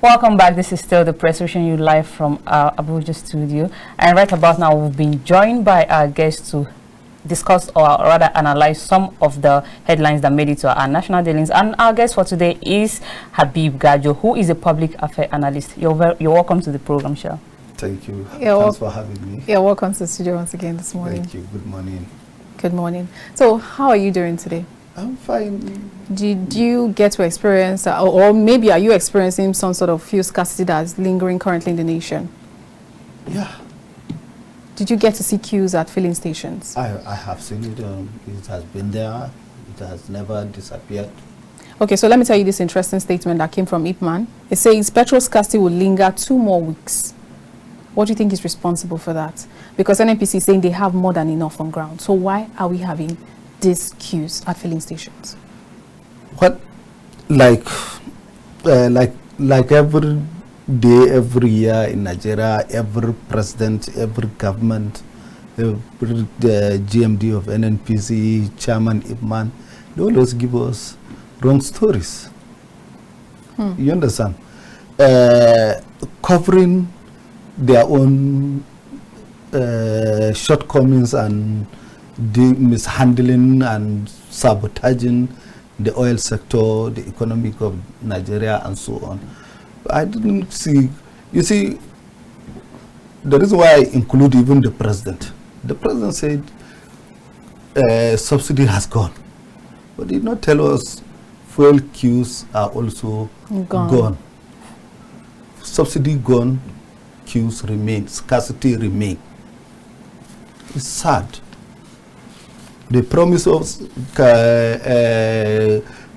Welcome back. This is still the press reaching you live from our Abuja studio. And right about now, we've been joined by our guests to discuss or rather analyze some of the headlines that made it to our national dealings. And our guest for today is Habib Gajo, who is a public affairs analyst. You're welcome to the program, Shah. Thank you. Thanks for having me. You're welcome to the studio once again this morning. Thank you. Good morning. Good morning. So, how are you doing today? I'm fine. Did you get to experience, or maybe are you experiencing some sort of fuel scarcity that's lingering currently in the nation? Yeah. Did you get to see queues at filling stations? I have seen it. It has been there. It has never disappeared. Okay, so let me tell you this interesting statement that came from Ipman. It says petrol scarcity will linger 2 more weeks. What do you think is responsible for that? Because NNPC is saying they have more than enough on ground. So why are we having these queues at filling stations? What, like every day, every year in Nigeria, every president, every government, the GMD of NNPC, Chairman Ipman, they always give us wrong stories. You understand? Covering their own shortcomings and mishandling and sabotaging the oil sector, the economic of Nigeria, and so on. I didn't see. You see, the reason why I include even the president. The president said subsidy has gone, but did not tell us fuel queues are also gone. Subsidy gone, queues remain, scarcity remain. It's sad. They promise us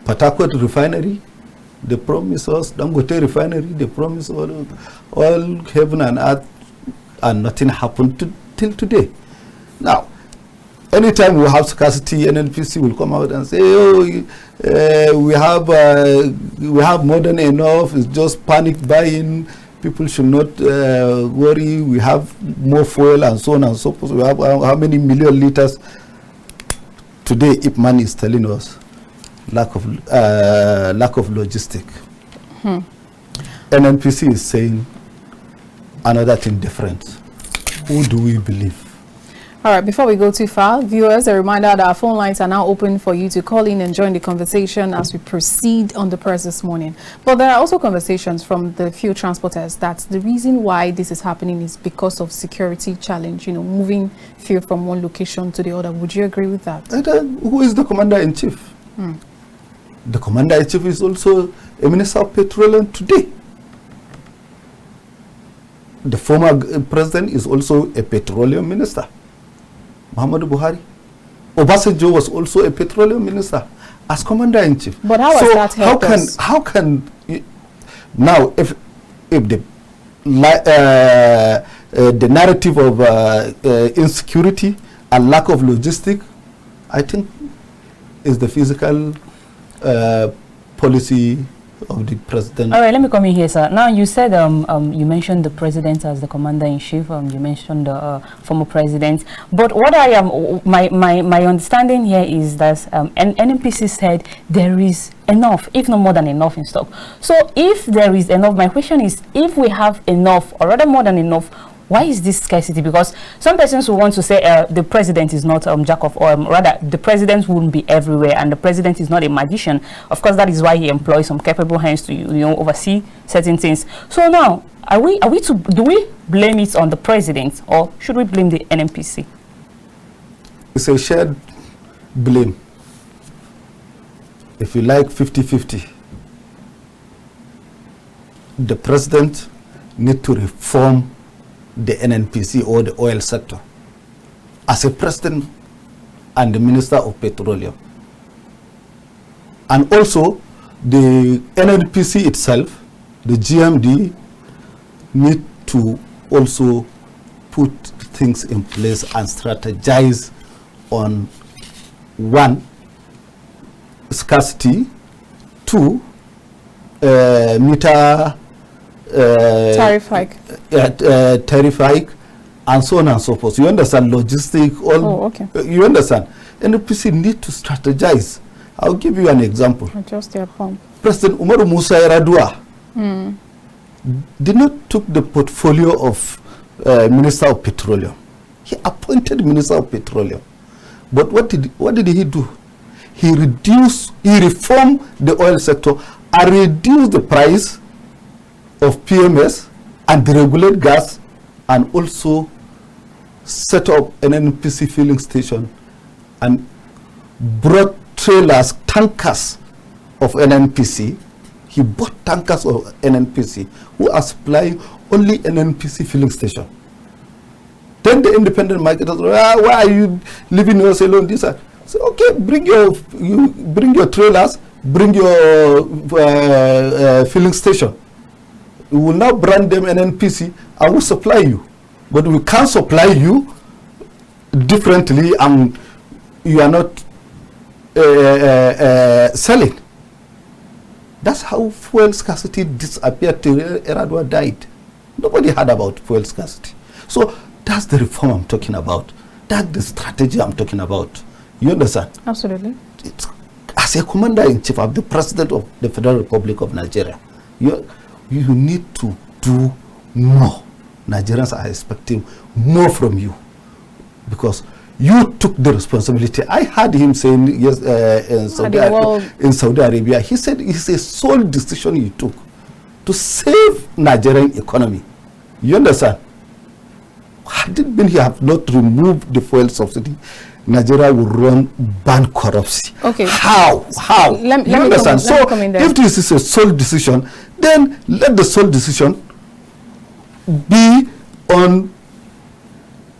Patakwat refinery, they promise us Dangote refinery, they promise all heaven and earth, and nothing happened till today. Now, anytime we have scarcity, NNPC will come out and say, "Oh, we have more than enough. It's just panic buying. People should not worry. We have more fuel and so on and so forth. We have how many million liters?" Today, Ipman is telling us lack of logistic. NNPC is saying another thing different. Who do we believe? All right, before we go too far, viewers, a reminder that our phone lines are now open for you to call in and join the conversation as we proceed on the press this morning. But there are also conversations from the fuel transporters that the reason why this is happening is because of security challenge, moving fuel from one location to the other. Would you agree with that? Who is the commander-in-chief? The commander-in-chief is also a minister of petroleum today. The former president is also a petroleum minister. Muhammadu Buhari. Obasanjo was also a petroleum minister as commander-in-chief. But how has that helped us? How can now if the narrative of insecurity and lack of logistic, I think, is the physical policy of the president. All right, let me come in here, sir. Now, you said you mentioned the president as the commander-in-chief. You mentioned the former president. But what I am, my understanding here is that NNPC said there is enough, if not more than enough, in stock. So, if there is enough, my question is, if we have enough, or rather more than enough, why is this scarcity? Because some persons will want to say the president is not jack of all, rather the president wouldn't be everywhere, and the president is not a magician. Of course, that is why he employs some capable hands to oversee certain things. So now, do we blame it on the president, or should we blame the NNPC? It's a shared blame. If you like 50-50, the president needs to reform the NNPC or the oil sector as a president and the minister of petroleum. And also the NNPC itself, the GMD, need to also put things in place and strategize on 1, scarcity, 2, meter tariff hike, and so on and so forth. You understand? Logistic, all. Okay. You understand? NNPC need to strategize. I'll give you an example. Adjust their pump. President Umaru Musa Yar'Adua did not took the portfolio of Minister of Petroleum. He appointed Minister of Petroleum. But what did he do? He reformed the oil sector and reduced the price of PMS and deregulate gas, and also set up an NNPC filling station and brought trailers, tankers of NNPC. He bought tankers of NNPC who are supplying only NNPC filling station. Then the independent marketers, why are you leaving us alone? This, so okay, bring your trailers, bring your filling station. We will now brand them NNPC and will supply you. But we can't supply you differently and you are not selling. That's how fuel scarcity disappeared till Eradua died. Nobody heard about fuel scarcity. So that's the reform I'm talking about. That's the strategy I'm talking about. You understand? Absolutely. As a commander-in-chief, I'm the president of the Federal Republic of Nigeria. You need to do more. Nigerians are expecting more from you because you took the responsibility. I heard him saying yes in Saudi Arabia. He said it's a sole decision he took to save Nigerian economy. You understand? Had it been he have not removed the fuel subsidy, Nigeria will run bankruptcy. Okay. How? Let you understand? So if this is a sole decision, then let the sole decision be on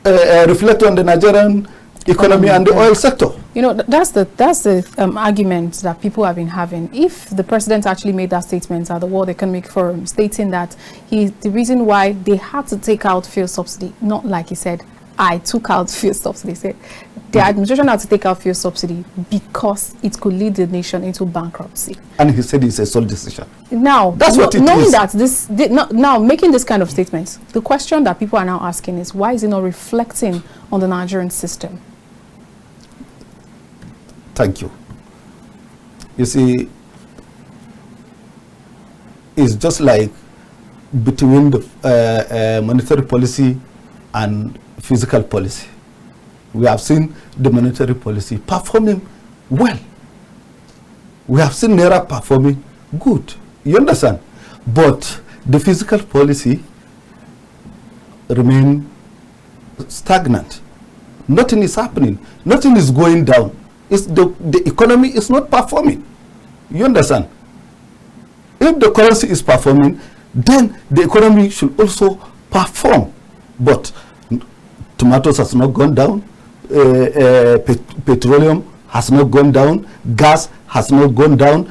reflect on the Nigerian economy and the oil sector. You know, that's the argument that people have been having. If the president actually made that statement at the World Economic Forum, stating that the reason why they had to take out fuel subsidy, not like he said, I took out fuel subsidy. He said the administration had to take out fuel subsidy because it could lead the nation into bankruptcy. And he said it's a sole decision. Now, that's what it knowing is. That now making this kind of statements, the question that people are now asking is, why is it not reflecting on the Nigerian system? Thank you. You see, it's just like between the monetary policy and fiscal policy. We have seen the monetary policy performing well. We have seen Naira performing good. You understand? But the fiscal policy remain stagnant. Nothing is happening. Nothing is going down. It's the economy is not performing. You understand? If the currency is performing, then the economy should also perform. But tomatoes has not gone down, petroleum has not gone down, gas has not gone down,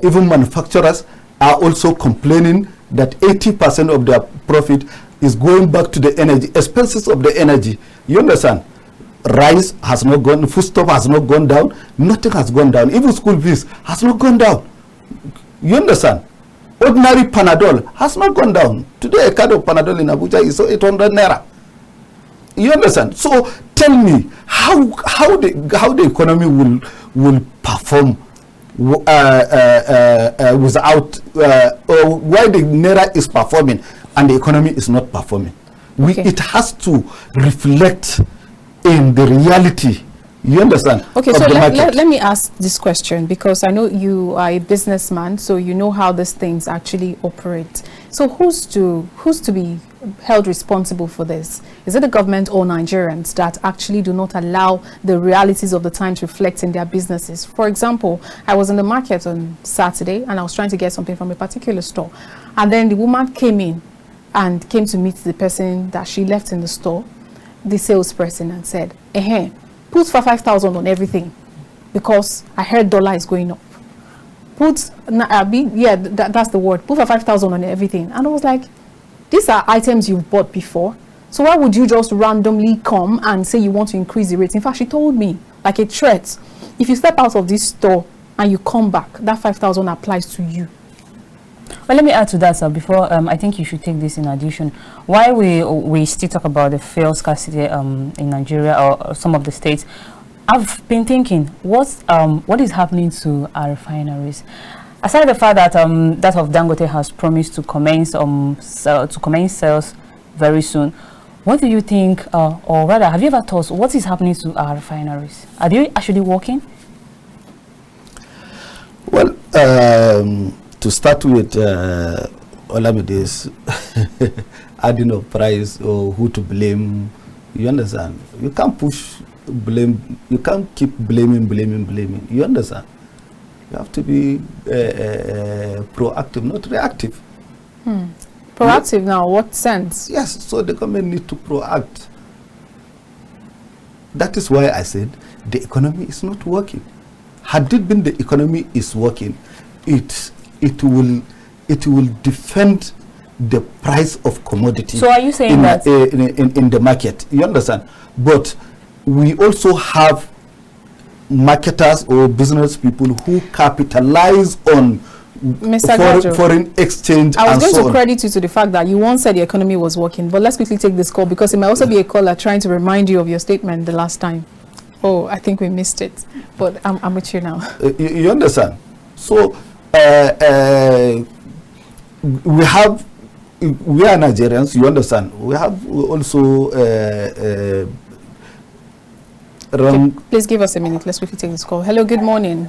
even manufacturers are also complaining that 80% of their profit is going back to the energy, expenses of the energy. You understand? Rice has not gone, foodstuff has not gone down, nothing has gone down, even school fees has not gone down. You understand? Ordinary Panadol has not gone down. Today a card of Panadol in Abuja is 800 Naira. You understand? So tell me how the economy will perform without why the Naira is performing and the economy is not performing. It has to reflect in the reality. You understand? Okay, so let me ask this question, because I know you are a businessman, so you know how these things actually operate. So who's to be held responsible for this? Is it the government or Nigerians that actually do not allow the realities of the times reflect in their businesses? For example, I was in the market on Saturday and I was trying to get something from a particular store, and then the woman came in and came to meet the person that she left in the store, the salesperson, and said, put for 5,000 on everything because I heard dollar is going up. That's the word. Put for 5,000 on everything. And I was like, these are items you've bought before. So why would you just randomly come and say you want to increase the rate? In fact, she told me, like a threat, if you step out of this store and you come back, that 5,000 applies to you. Well, let me add to that, sir. Before, I think you should take this in addition. Why we still talk about the fuel scarcity in Nigeria or some of the states, I've been thinking, what is happening to our refineries? Aside the fact that that of Dangote has promised to commence sales very soon, what do you think, or rather, have you ever thought what is happening to our refineries? Are they actually working? Well, to start with, Olamide's adding of price or who to blame, you understand? You can't push blame. You can't keep blaming. You understand? You have to be proactive, not reactive. Proactive now, what sense? Yes, so the government need to proact. That is why I said the economy is not working. Had it been the economy is working, it will defend the price of commodity. So are you saying in, that in the market? You understand? But we also have marketers or business people who capitalize on foreign exchange. I was going to credit you to the fact that you once said the economy was working, but let's quickly take this call because it might also be a caller trying to remind you of your statement the last time. Oh, I think we missed it, but I'm with you now. You understand? So we are Nigerians, you understand? We have also okay, please give us a minute. Let's quickly take this call. Hello, good morning.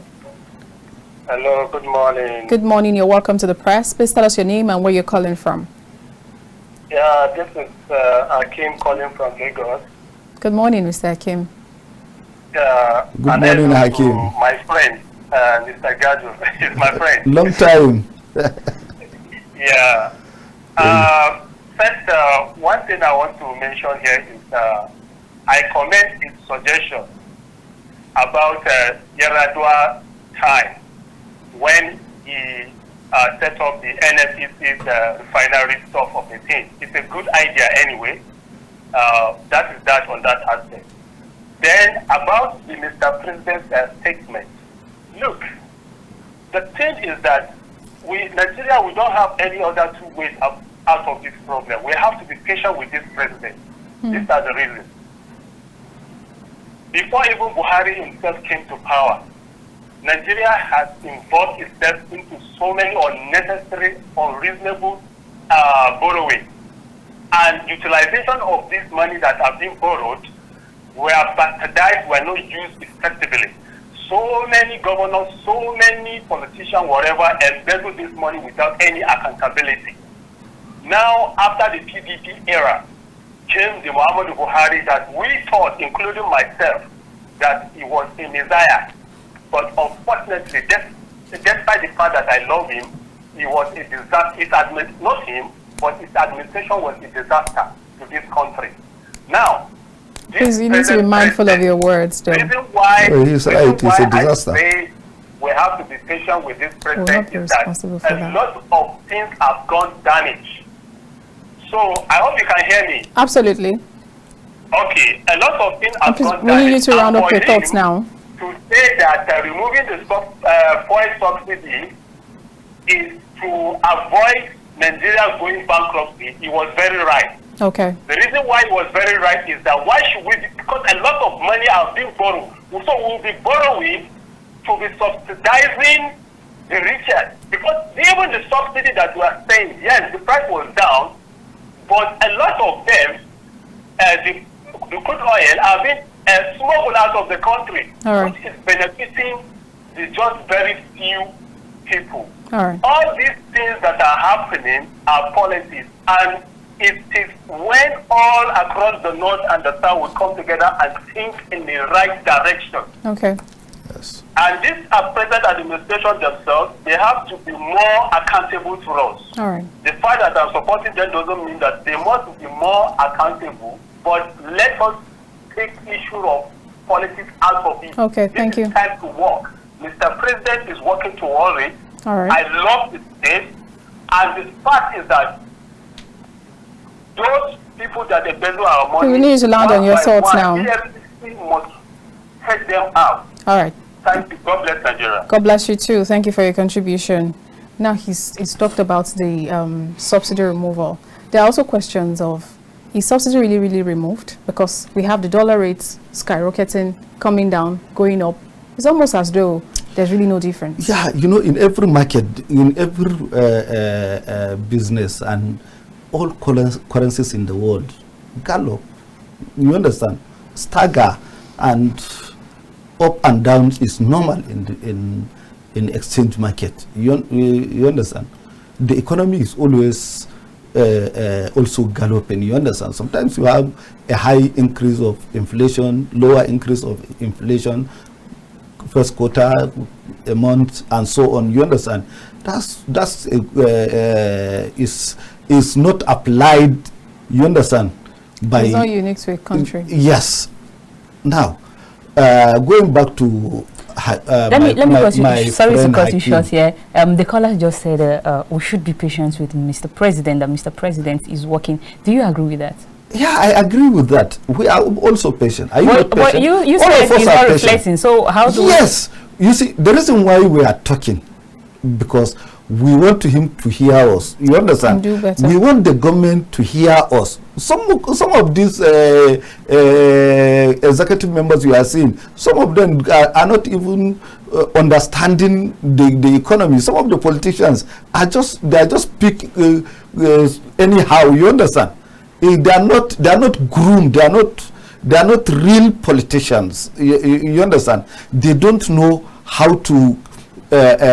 Hello, good morning. Good morning. You're welcome to the press. Please tell us your name and where you're calling from. Yeah, this is Akim calling from Lagos. Good morning, Mr. Akim. Good morning, Hakim. My friend, Mr. Gajo, is my friend. Long time. Yeah. First, one thing I want to mention here is I comment his suggestion about Yaradua time when he set up the NFCC's refinery stuff of the thing. It's a good idea anyway. That is that on that aspect. Then about the Mr. President's statement. Look, the thing is that Nigeria, we don't have any other two ways out of this problem. We have to be patient with this president. These are the reasons. Before even Buhari himself came to power, Nigeria has involved itself into so many unnecessary, unreasonable borrowing. And utilization of this money that have been borrowed were bastardized, were not used effectively. So many governors, so many politicians, whatever, embezzled this money without any accountability. Now, after the PDP era, came the Muhammadu Buhari that we thought, including myself, that he was a messiah. But unfortunately, despite the fact that I love him, he was a disaster. Not him, but his administration was a disaster to this country. Now, please, you need to be mindful of your words, though. The reason why, he's right, it's a disaster. I say we have to be patient with this president is that a lot of things have gone damaged. So I hope you can hear me. Absolutely. Okay, a lot of things have gone damaged. We need you to round up your thoughts now. To say that removing the fuel subsidy is to avoid Nigeria going bankruptcy, he was very right. Okay. The reason why it was very right is that why should we, because a lot of money has been borrowed. So we'll be borrowing to be subsidizing the richest. Because even the subsidy that we are saying, yes, the price was down, but a lot of them, the crude oil, have been smuggled out of the country, which is benefiting the just very few people. All these things that are happening are policies, and it is when all across the north and the south will come together and think in the right direction. Okay. Yes. And this present administration themselves, they have to be more accountable to us. All right. The fact that I'm supporting them doesn't mean that they must be more accountable, but let us take issue of politics out of it. Okay, thank you. It's time to work. Mr. President is working toward it. All right. I love the state, and the fact is that those people that embezzle our money, we need to land on your thoughts now. EFCC must take them out. All right. Thank you. God bless Nigeria. God bless you too. Thank you for your contribution. Now he's talked about the subsidy removal. There are also questions of, is subsidy really removed? Because we have the dollar rates skyrocketing, coming down, going up. It's almost as though there's really no difference. Yeah, you know, in every market, in every business and all currencies in the world, gallop, you understand, stagger and up and down is normal in exchange market. You understand? The economy is always also galloping. You understand? Sometimes you have a high increase of inflation, lower increase of inflation, first quarter, a month, and so on. You understand? That's is not applied. You understand? By it's not unique to a country. Yes. Now, going back to let me sorry to cut you short here. The caller just said we should be patient with Mr. President, that Mr. President is working. Do you agree with that? Yeah, I agree with that. We are also patient. Are you not patient? You said he's not reflecting, so how do Yes. You see, the reason why we are talking, because we want him to hear us. You understand? Do better. We want the government to hear us. Some of these executive members you are seeing, some of them are not even understanding the economy. Some of the politicians are just speak anyhow. You understand? They are not groomed. They are not real politicians. You understand? They don't know how to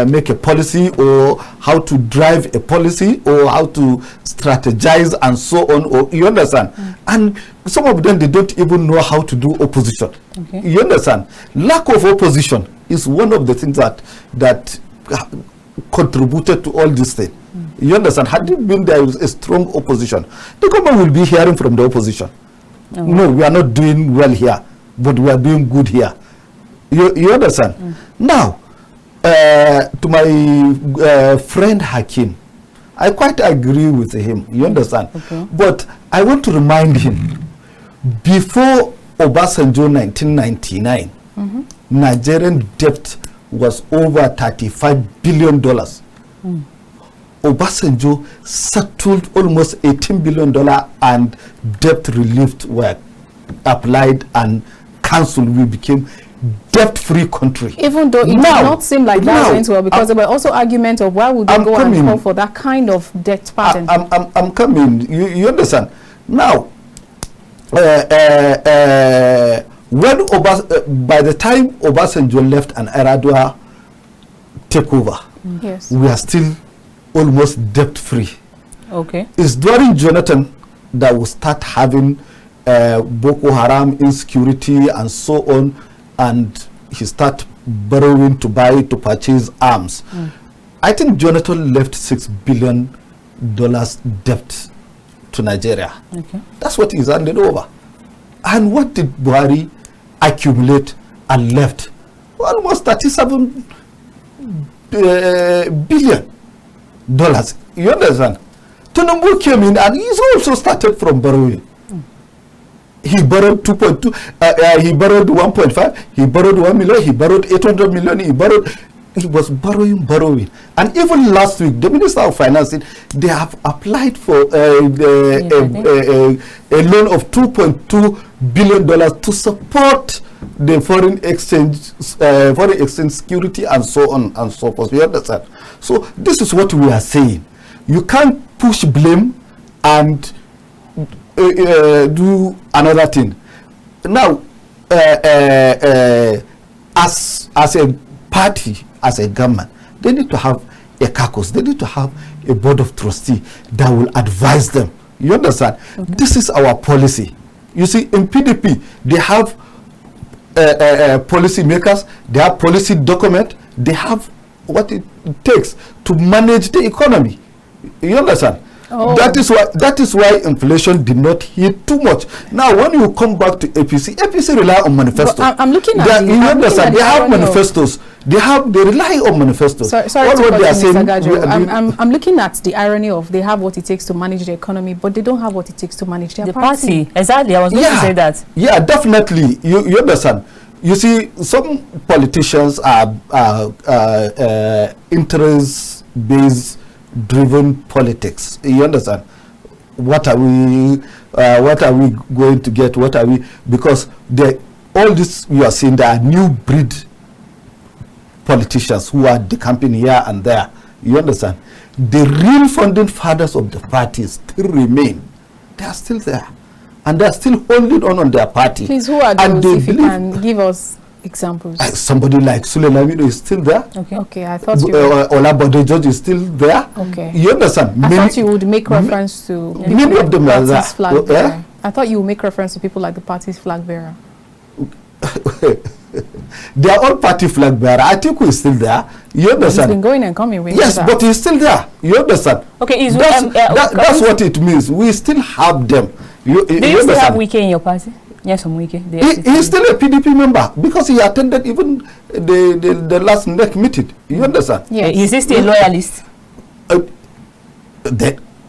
make a policy, or how to drive a policy, or how to strategize, and so on. Or you understand? And some of them, they don't even know how to do opposition. Okay. You understand? Lack of opposition is one of the things that contributed to all this thing. You understand? Had it been there was a strong opposition, the government will be hearing from the opposition. No, we are not doing well here, but we are doing good here. You understand? Now, to my friend Hakim, I quite agree with him. You understand? Okay. But I want to remind him, before Obasanjo 1999, Nigerian debt was over $35 billion. Obasanjo settled almost $18 billion, and debt relief were applied and cancelled. We became debt-free country. Even though it did not seem like that went well, because there were also arguments of why would they go and call for that kind of debt pattern. I'm coming. You understand? Now, when by the time Obasanjo left and Eradua take over, yes, we are still almost debt-free. Okay. It's during Jonathan that we start having Boko Haram insecurity and so on, and he start borrowing to purchase arms. I think Jonathan left $6 billion debt to Nigeria. Okay. That's what he's handed over. And what did Buhari accumulate and left? Almost $37 billion. You understand? Tinubu came in and he's also started from borrowing. He borrowed 2.2, he borrowed 1.5, he borrowed 1 million, he borrowed 800 million, he was borrowing. And even last week, the Minister of Finance said they have applied for a loan of $2.2 billion to support the foreign exchange security and so on and so forth. You understand? So this is what we are saying. You can't push blame and do another thing. Now, as a party, as a government, they need to have a caucus. They need to have a board of trustees that will advise them. You understand? Okay. This is our policy. You see, in PDP, they have policy makers, they have policy document, they have what it takes to manage the economy. You understand? Oh. That is why inflation did not hit too much. Now, when you come back to APC rely on manifestos. I'm looking at you understand? They have manifestos. They rely on manifestos. Sorry to cut you, Mr. Gajo. I'm looking at the irony of they have what it takes to manage the economy, but they don't have what it takes to manage their party. Exactly. I was going to say that. Yeah, definitely. You understand? You see, some politicians are interest-based driven politics. You understand? What are we going to get? What are we? Because all this you are seeing, there are new breed politicians who are decamping here and there. You understand? The real founding fathers of the party still remain. They are still there. And they are still holding on their party. Please, who are and those, if you can give us examples? Somebody like Olamide is still there. Okay, I thought you Olamide is still there. Okay. You understand? I thought you would make reference to many of them are there. Flag bearer. I thought you would make reference to people like the party's flag bearer. They are all party flag bearer. I think we're still there. You understand? He's been going and coming. Yes, but he's still there. You understand? Okay, that's what it means. We still have them. Do you still have Wike in your party? Yes, I'm Wike. He's still a PDP member because he attended even the last NEC meeting. You understand? Yes. Is he still a loyalist?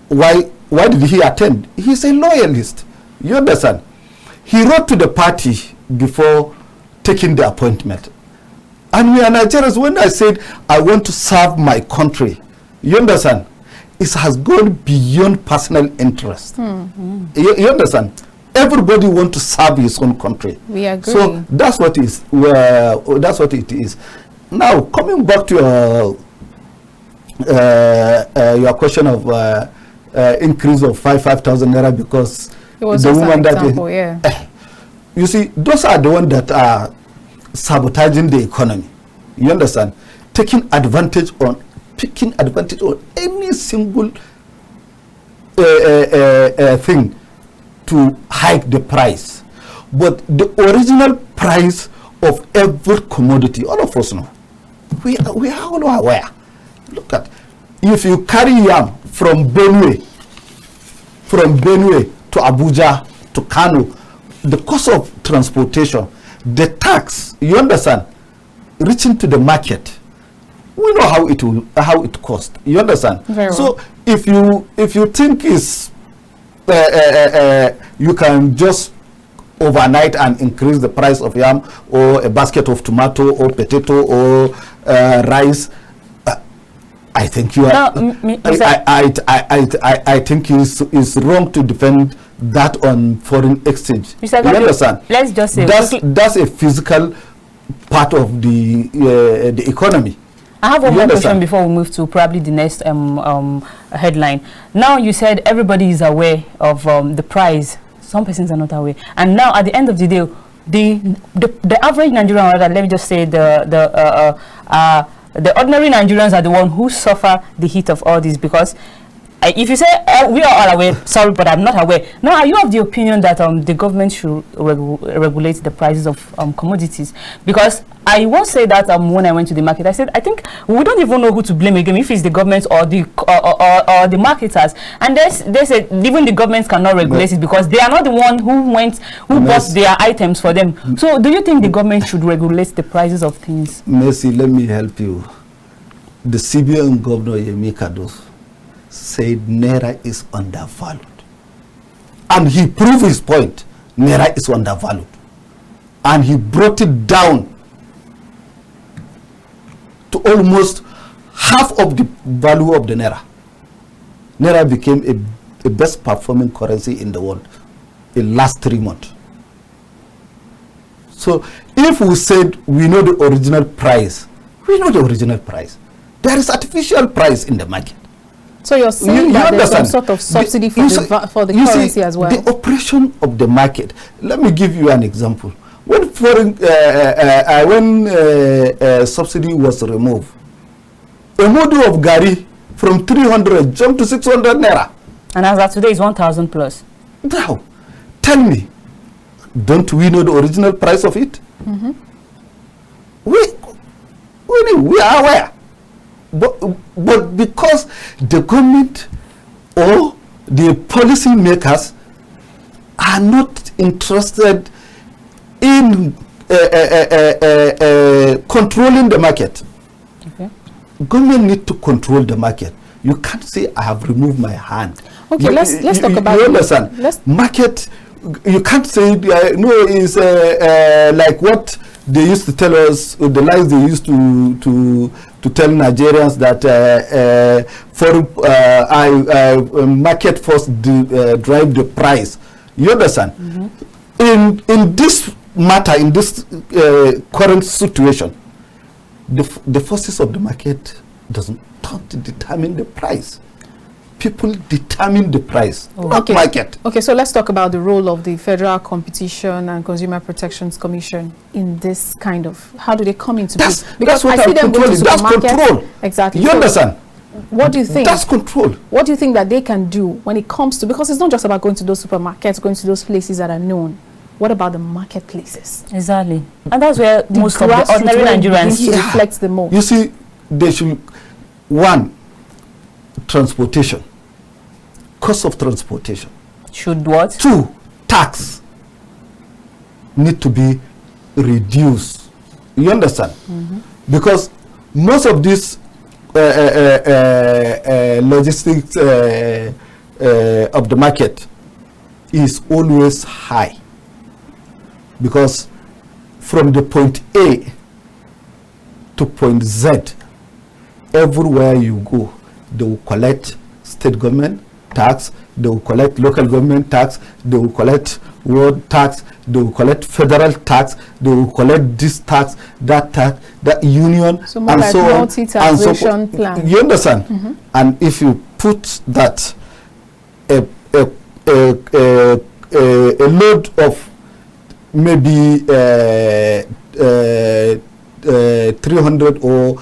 Why did he attend? He's a loyalist. You understand? He wrote to the party before taking the appointment. And we are Nigerians. When I said I want to serve my country, you understand? It has gone beyond personal interest. You understand? Everybody wants to serve his own country. We agree. So that's what it is. That's what it is. Now, coming back to your question of increase of 5,000 naira because it was the just woman an that example, yeah. You see, those are the ones that are sabotaging the economy. You understand? Picking advantage on any single thing to hike the price. But the original price of every commodity, all of us know. We are all aware. Look at, if you carry yam from Benue to Abuja to Kano, the cost of transportation, the tax, you understand, reaching to the market, we know how it costs. You understand? Very so well. if you think is you can just overnight and increase the price of yam or a basket of tomato or potato or rice, I think you are. I think it's wrong to defend that on foreign exchange. Mr. You understand? Let's just say that's a physical part of the economy. I have one more question before we move to probably the next headline. Now you said everybody is aware of the price. Some persons are not aware. And now at the end of the day, the average Nigerian, or let me just say the ordinary Nigerians are the one who suffer the heat of all this, because if you say we are all aware, sorry, but I'm not aware. Now, are you of the opinion that the government should regulate the prices of commodities? Because I once say that when I went to the market, I said I think we don't even know who to blame again, if it's the government or the marketers. And they said even the government cannot regulate it because they are not the one who bought their items for them. So, do you think the government should regulate the prices of things? Mercy, let me help you. The CBN governor Yemi Kados said Naira is undervalued. And he proved his point. Naira is undervalued. And he brought it down to almost half of the value of the Naira. Naira became a best performing currency in the world in the last 3 months. So if we said we know the original price, we know the original price. There is artificial price in the market. So you're saying that there's some sort of subsidy for the currency as well? The operation of the market. Let me give you an example. When subsidy was removed, a model of Gari from 300 jumped to 600 Naira. And as of today is 1,000 plus. Now, tell me, don't we know the original price of it? Mm-hmm. We are aware. But because the government or the policy makers are not interested in controlling the market. Okay. Government need to control the market. You can't say I have removed my hand. Okay, let's talk about you understand? Market. You can't say no. Is like what they used to tell us, the lies they used to tell Nigerians that foreign market force drive the price. You understand? Mm-hmm. In this matter, in this current situation, the forces of the market don't determine the price. People determine the price, not market. Okay, so let's talk about the role of the Federal Competition and Consumer Protections Commission in this kind of, how do they come into this? Because I see them going to supermarkets. That's control. Exactly. You understand? What do you think? That's control. What do you think that they can do when it comes to, because it's not just about going to those supermarkets, going to those places that are known. What about the marketplaces? Exactly. And that's where most of the ordinary Nigerians reflect the most. You see, they should, one, transportation. Cost of transportation. Should what? Two, tax need to be reduced. You understand? Because most of this logistics of the market is always high, because from the point A to point Z, everywhere you go, they will collect state government tax, they will collect local government tax, they will collect world tax, they will collect federal tax, they will collect this tax, that tax, that union, so more and like so on, multi-taxation plan. You understand? And if you put that a load of maybe 300 or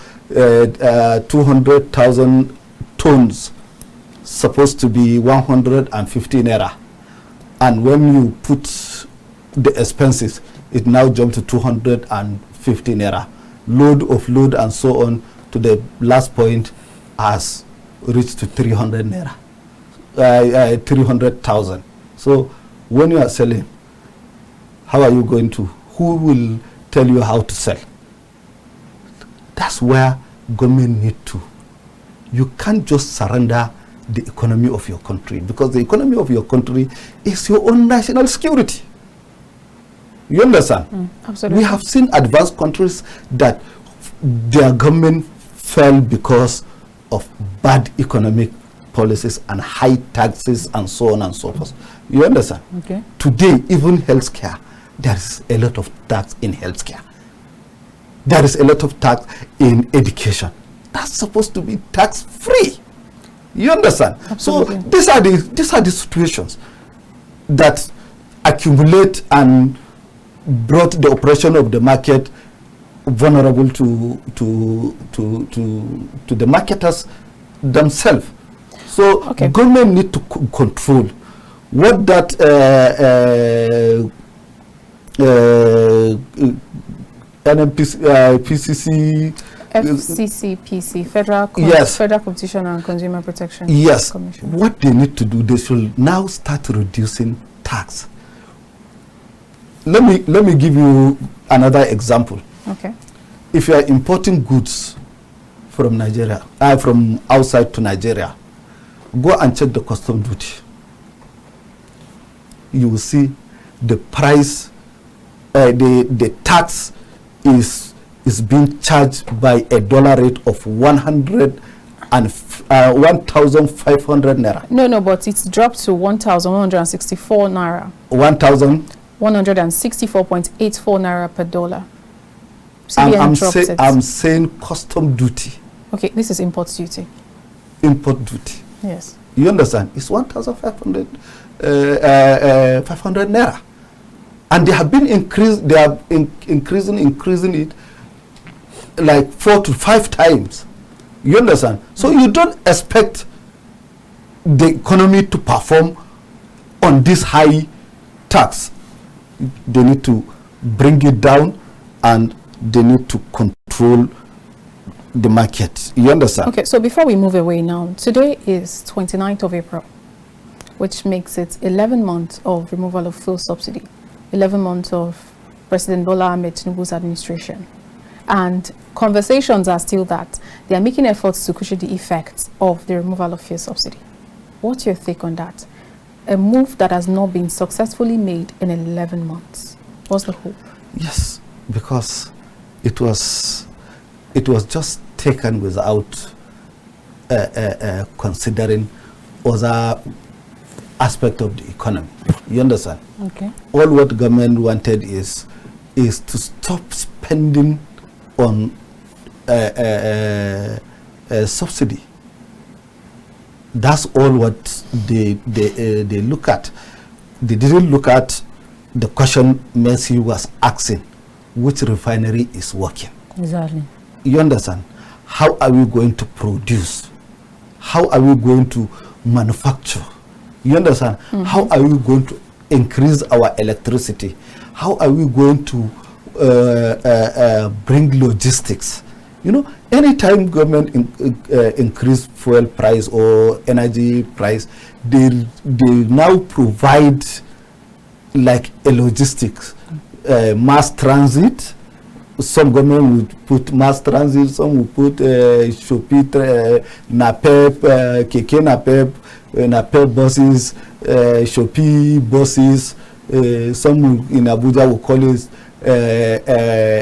200,000 tons, supposed to be 150 naira, and when you put the expenses, it now jumped to 250 naira. Load and so on, to the last point has reached to 300 naira, 300,000. So when you are selling, how are you going to? Who will tell you how to sell? That's where government need to. You can't just surrender the economy of your country, because the economy of your country is your own national security. You understand? Absolutely. We have seen advanced countries that their government fell because of bad economic policies and high taxes and so on and so forth. You understand? Okay. Today, even healthcare, there is a lot of tax in healthcare. There is a lot of tax in education. That's supposed to be tax free. You understand? Absolutely. So these are the situations that accumulate and brought the operation of the market vulnerable to the marketers themselves. So government need to control what that PCC, FCCPC, Federal Competition and Consumer Protection Commission. What they need to do, they should now start reducing tax. Let me give you another example. Okay. If you are importing goods from Nigeria, from outside to Nigeria, go and check the custom duty. You will see the price, the tax is being charged by a dollar rate of 1,500 naira. No, but it's dropped to 1,164 naira. 1,164.84 naira per dollar. I'm saying custom duty. Okay, this is import duty. Import duty. Yes. You understand? It's 1,500 500 naira, and they have been increasing it like 4 to 5 times. You understand? So you don't expect the economy to perform on this high tax. They need to bring it down, and they need to control the market. You understand? Okay, so before we move away now, today is 29th of April, which makes it 11 months of removal of fuel subsidy, 11 months of President Bola Ahmed Tinubu's administration. And conversations are still that they are making efforts to cushion the effects of the removal of fuel subsidy. What's your take on that? A move that has not been successfully made in 11 months. What's the hope? Yes, because it was just taken without considering other aspect of the economy. You understand? Okay. All what government wanted is to stop spending on subsidy. That's all what they look at. They didn't look at the question Messi was asking, which refinery is working. Exactly. You understand? How are we going to produce? How are we going to manufacture? You understand? How are we going to increase our electricity? How are we going to bring logistics? You know, anytime government increase fuel price or energy price, they now provide like a logistics, mass transit. Some government would put mass transit, some would put Shopee, NAPEP, KK NAPEP, NAPEP buses, Shopee buses. Some in Abuja will call it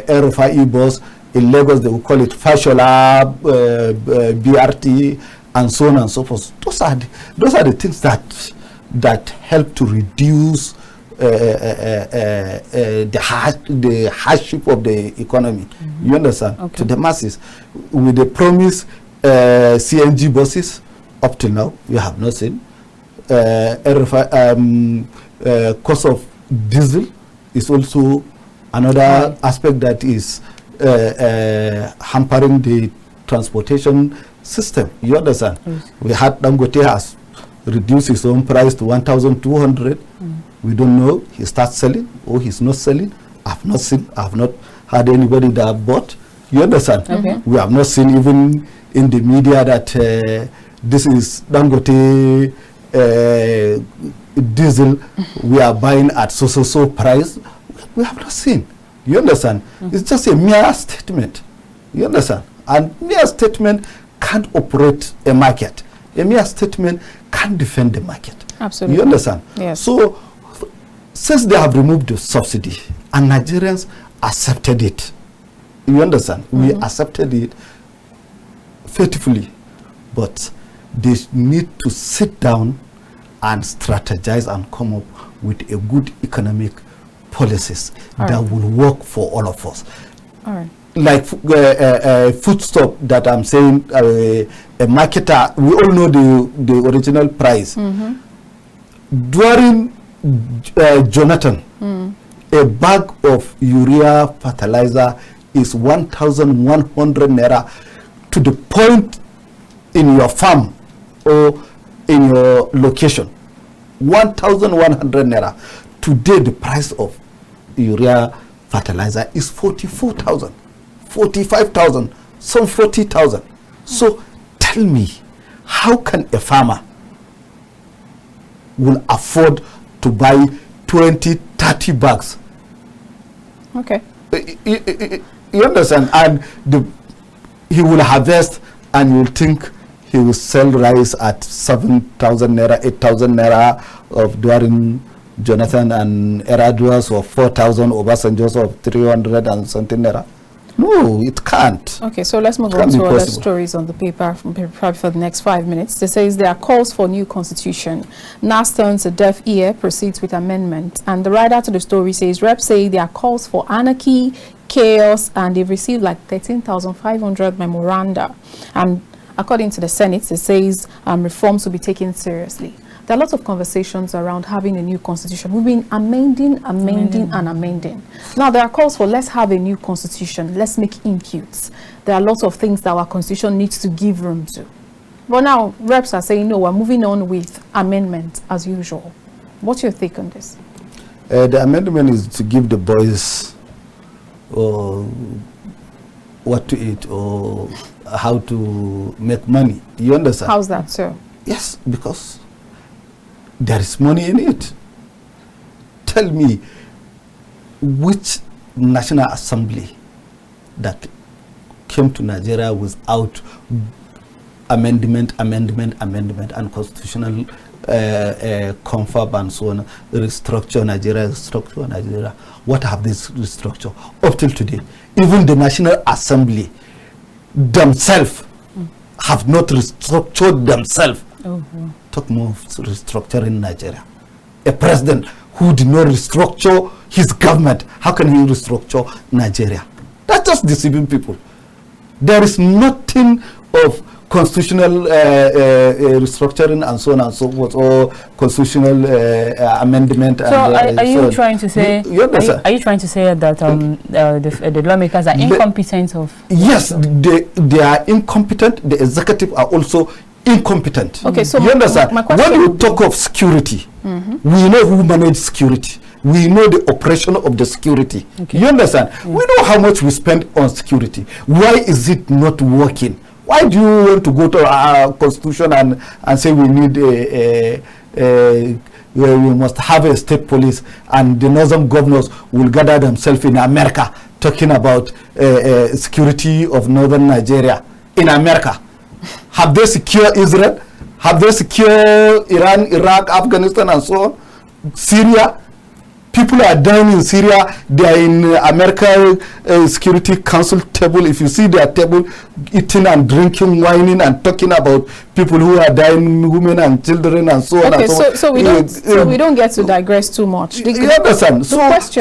RFIE bus. In Lagos they will call it Fashola, BRT, and so on and so forth. Those are the things that help to reduce the hardship of the economy. You understand? Okay. To the masses. With the promise CNG buses, up till now we have not seen. Cost of diesel is also another aspect that is hampering the transportation system. You understand? Yes. We had Dangote has reduced his own price to 1,200. We don't know he starts selling or he's not selling. I've not seen, I've not had anybody that bought. You understand? Okay. We have not seen even in the media that this is Dangote diesel we are buying at so price. We have not seen. You understand? It's just a mere statement. You understand? And mere statement can't operate a market. A mere statement can't defend the market. Absolutely. You understand? Yes. So since they have removed the subsidy and Nigerians accepted it, you understand? We accepted it faithfully, but they need to sit down and strategize and come up with a good economic policies that will work for all of us. All right. Like foodstuff that I'm saying, a marketer, we all know the original price. During Jonathan, a bag of urea fertilizer is 1,100 naira to the point in your farm or in your location. 1,100 naira. Today the price of urea fertilizer is 44,000, 45,000, some 40,000. So tell me, how can a farmer will afford to buy 20, 30 bags? Okay. You understand? And he will harvest and you will think he will sell rice at 7,000 naira, 8,000 naira of during Jonathan and Eradua's of 4,000, Obasanjo's of 300 and something naira. No, it can't. Okay, so let's move It on can't to be other possible. stories on the paper for the next 5 minutes. It says there are calls for new constitution. NAS turns a deaf ear, proceeds with amendment. And the writer to the story says, reps say there are calls for anarchy, chaos, and they've received like 13,500 memoranda. And according to the Senate, it says reforms will be taken seriously. There are lots of conversations around having a new constitution. We've been amending. Now there are calls for let's have a new constitution. Let's make inputs. There are lots of things that our constitution needs to give room to. But now reps are saying, no, we're moving on with amendment as usual. What's your take on this? The amendment is to give the boys what to eat or how to make money. You understand? How's that, sir? Yes, because there is money in it. Tell me, which National Assembly that came to Nigeria without amendment and constitutional confab and so on, restructure Nigeria. What have this restructure up till today? Even the National Assembly themselves have not restructured themselves. Talk more of restructuring Nigeria. A president who did not restructure his government, how can he restructure Nigeria? That's just deceiving people. There is nothing of constitutional restructuring and so on and so forth, or constitutional amendment. So and, are you so trying to say? Are you trying to say that the lawmakers are incompetent of? Yes, they are incompetent. The executive are also incompetent. Okay, so you understand? My question when you talk of security, we know who manages security. We know the operation of the security. Okay. You understand? We know how much we spend on security. Why is it not working? Why do you want to go to our constitution and say we need we must have a state police, and the northern governors will gather themselves in America talking about security of northern Nigeria in America? Have they secured Israel? Have they secured Iran, Iraq, Afghanistan, and so on? Syria? People are dying in Syria. They are in America Security Council table. If you see their table, eating and drinking, whining and talking about people who are dying, women and children and so on. Okay, and so on. So we don't get to digress too much. You understand? So what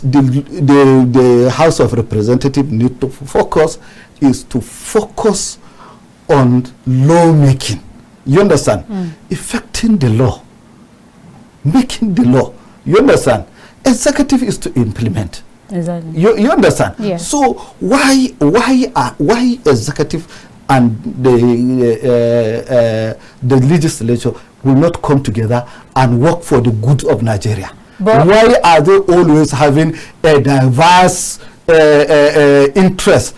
the House of Representatives need to focus is to focus on lawmaking. You understand? Effecting the law, making the law. You understand? Executive is to implement. Exactly. You understand? Yes. So why executive and the legislature will not come together and work for the good of Nigeria? But why are they always having a diverse interest?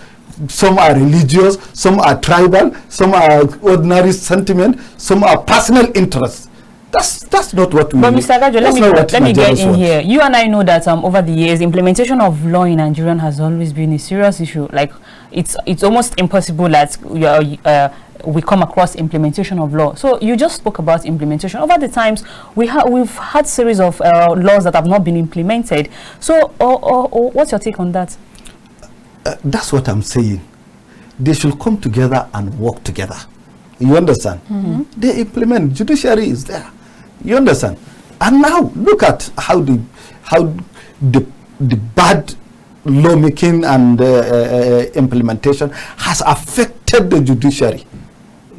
Some are religious, some are tribal, some are ordinary sentiment, some are personal interests. That's not what we. But Mr. Gajo, let me get in here. You and I know that over the years, implementation of law in Nigeria has always been a serious issue. Like it's almost impossible that we come across implementation of law. So you just spoke about implementation. Over the times, we've had series of laws that have not been implemented. So what's your take on that? That's what I'm saying. They should come together and work together. You understand? They implement. Judiciary is there. You understand? And now look at how the bad lawmaking and implementation has affected the judiciary.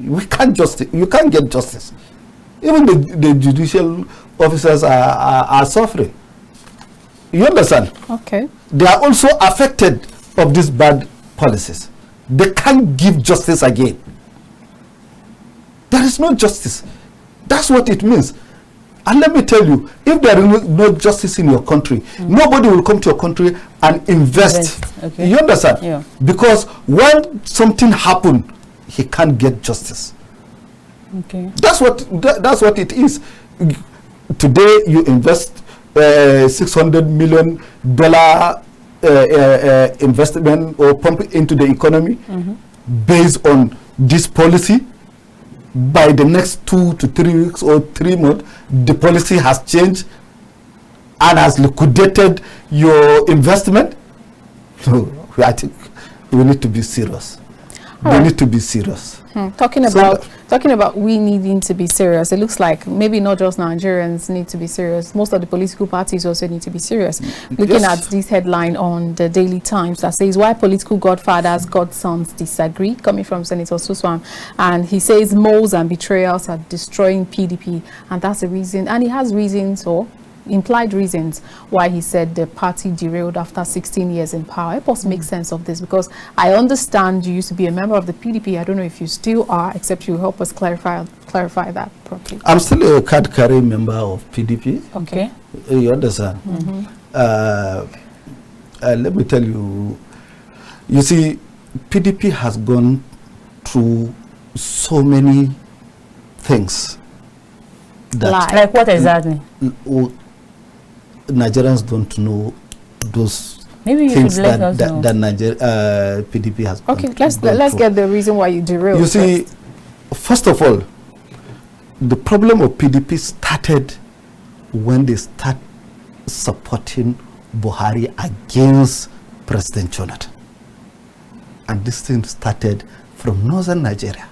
You can't get justice. Even the judicial officers are suffering. You understand? Okay. They are also affected of these bad policies. They can't give justice again. There is no justice. That's what it means. And let me tell you, if there is no justice in your country, nobody will come to your country and invest. Okay. You understand? Yeah. Because when something happened, he can't get justice. Okay. That's what it is. Today you invest $600 million investment or pump it into the economy based on this policy. By the next 2 to 3 weeks or 3 months, the policy has changed and has liquidated your investment. So I think we need to be serious. We need to be serious. Talking about we needing to be serious, it looks like maybe not just Nigerians need to be serious. Most of the political parties also need to be serious. Looking at this headline on the Daily Times that says why political godfathers, godsons disagree, coming from Senator Suswam, and he says moles and betrayals are destroying PDP, and that's the reason. And he has reasons or implied reasons why he said the party derailed after 16 years in power. Help us make sense of this, because I understand you used to be a member of the PDP. I don't know if you still are, except you help us clarify that properly. I'm still a card-carrying member of PDP. Okay. You understand? Let me tell you, you see, PDP has gone through so many things. Like what exactly? Nigerians don't know those things that PDP has. Okay, let's get the reason why you derailed. You see, first of all, the problem of PDP started when they start supporting Buhari against President Jonathan, and this thing started from northern Nigeria.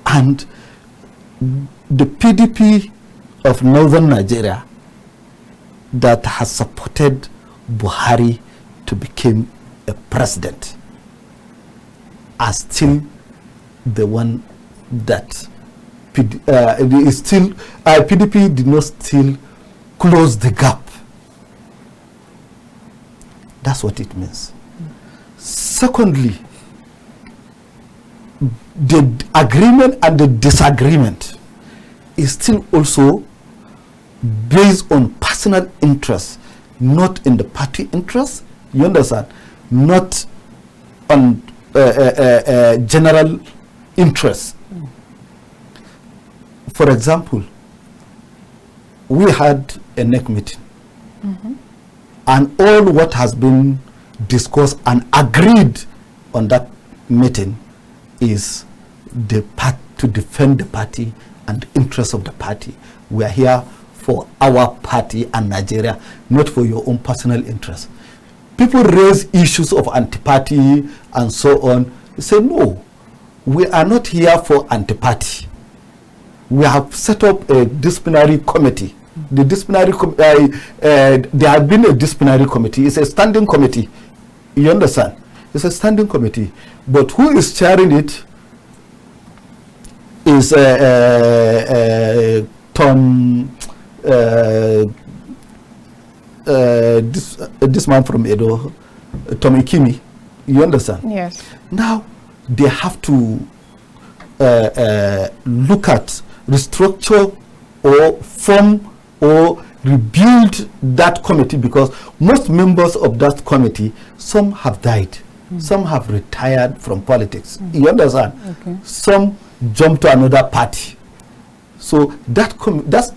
And the PDP of northern Nigeria that has supported Buhari to become a president are still the one that PDP did not still close the gap. That's what it means. Secondly, the agreement and the disagreement is still also based on personal interest, not in the party interest. You understand? Not on general interest. For example, we had a NEC meeting, and all what has been discussed and agreed on that meeting is the part to defend the party and the interests of the party. We are here for our party and Nigeria, not for your own personal interest. People raise issues of anti-party and so on. They say, no, we are not here for anti-party. We have set up a disciplinary committee. The disciplinary there has been a disciplinary committee. It's a standing committee. You understand? It's a standing committee. But who is chairing it is this man from Edo, Tom Ikimi. You understand? Yes. Now they have to look at, restructure or form or rebuild that committee, because most members of that committee, some have died, some have retired from politics. You understand? Okay. Some jumped to another party. So that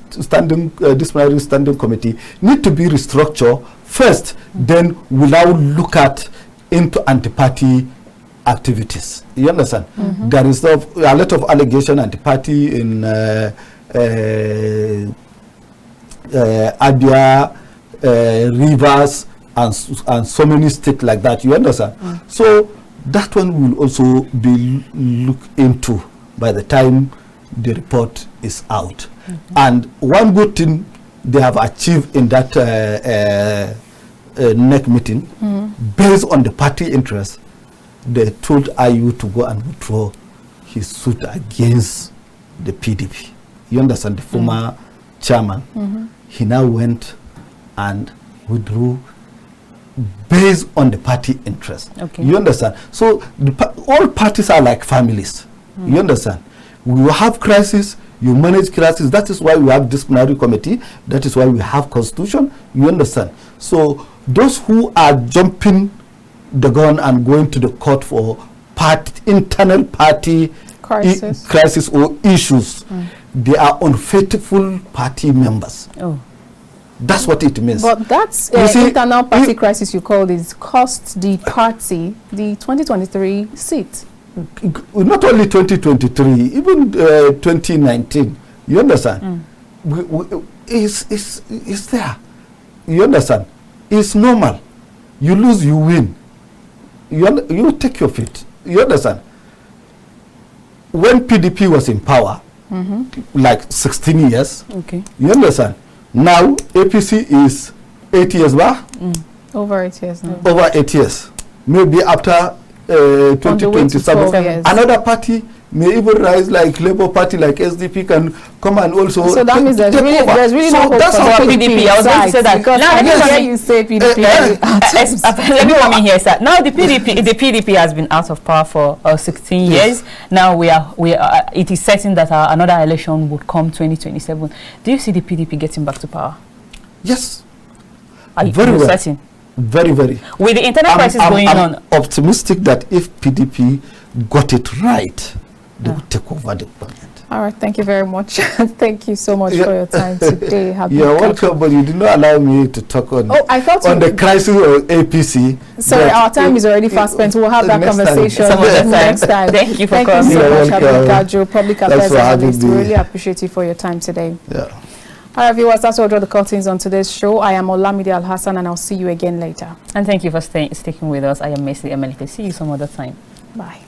standing disciplinary standing committee need to be restructured first. Then we'll now look at into anti-party activities. You understand? There is a lot of allegation anti-party in Abia, Rivers, and so many states like that. You understand? So that one will also be looked into by the time the report is out. And one good thing they have achieved in that NEC meeting, based on the party interest, they told IU to go and withdraw his suit against the PDP. You understand? The former chairman. He now went and withdrew based on the party interest. Okay. You understand? So all parties are like families. You understand? We will have crisis, you manage crisis. That is why we have disciplinary committee. That is why we have constitution. You understand? So those who are jumping the gun and going to the court for internal party crisis or issues, they are unfaithful party members. Oh. That's what it means. But that's internal party crisis you call this cost the party the 2023 seat. Not only 2023, even 2019. You understand? It's there. You understand? It's normal. You lose, you win. You take your feet. You understand? When PDP was in power, like 16 years, Okay. you understand? Now APC is 8 years back. Over 8 years now. Over 8 years. Maybe after 2027, another party may even rise, like Labour Party, like SDP can come and also. So that means there's really no hope for PDP. I was going to say that. Because now I hear you say PDP. Let me come in here, sir. Now the PDP has been out of power for 16 years. Now we are. It is certain that another election would come 2027. Do you see the PDP getting back to power? Yes. Are you very well. certain? Very, very. With the internal crisis going on, I'm optimistic that if PDP got it right, they will take over the government. All right, thank you very much. Thank you so much for your time today. You're welcome, but you did not allow me to talk on the crisis of APC. Sorry, our time is already fast spent. We'll have that conversation next time. Thank you for coming. coming. Thank you so much, Habib Gajo, Public Affairs Analyst. We really appreciate you for your time today. Yeah. All right, viewers, that's what draw the curtains on today's show. I am Olamide Alhassan, and I'll see you again later. And thank you for sticking with us. I am Messi Emelite. See you some other time. Bye.